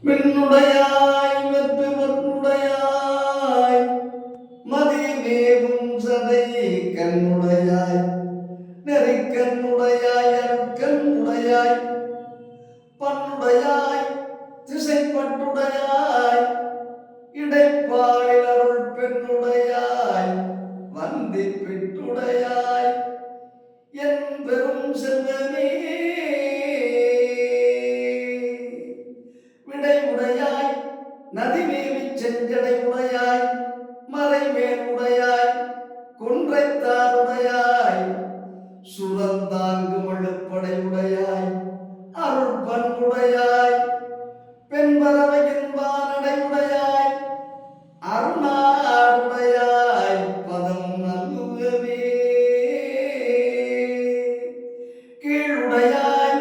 பெண்ணுடையாய் வெற்று மண்ணுடையாய் மதிமேவும் சதை கண்ணுடையாய் நெறிக்கண்ணுடையாய் அருட்கண்ணுடையாய் பண்ணுடையாய் திசைப்பட்டுடையாய் இடைப்பாளில் அருள் பெண்ணுடையாய் வந்தி பெற்றுடையாய் என் பெரும் செல்வமே விடையுடையாய் நதிமேவி செஞ்சடை உடையாய் மறைமேலுடையாய் குன்றைத்தாருடையாய் சுரந்தாங்கு மழுப்படை உடையாய் அருள் பண்புடையாய் பெண்பறவையின் வானடை உடையாய் அருணாடுடையாய் பதம் நல்லுகவே கீழுடையாய்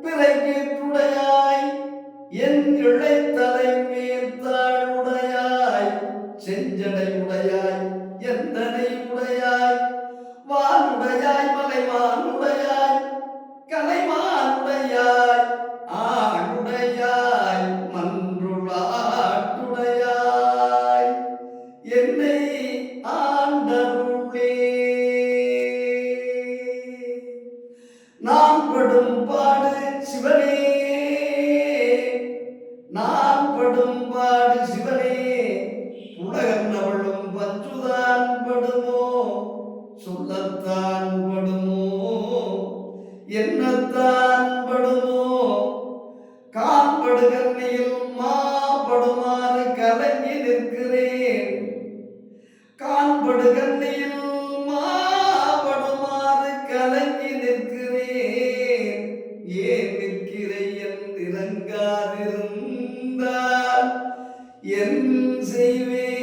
பிறைகீற்றுடையாய் என் இழைத்தலை மேற்தாளுடையாய் செஞ்சடை உடையாய் எந்தனை உடையாய் வானுடையாய் மலைமானுடையாய் கலைமானுடையாய் ஆளுடையாய் மன்றுளாட்டுடையாய் என்னை ஆண்டருளே நான் படும் பாடு சிவனே நான் படும் பாடு சிவனே உலகம் நவளும் பஞ்சுதான் படுமோ சொல்லத்தான் படுமோ என்னத்தான் படுமோ காண்படுகண்ணியில் மாபடுமாறு கலங்கி நிற்கிறேன் காண்படுகண்ணியில் மாபடுமாறு கலங்கி நிற்கிறேன் ஏன் நிற்கிறேன் இறங்காதிருந்தால் என் செய்வேன்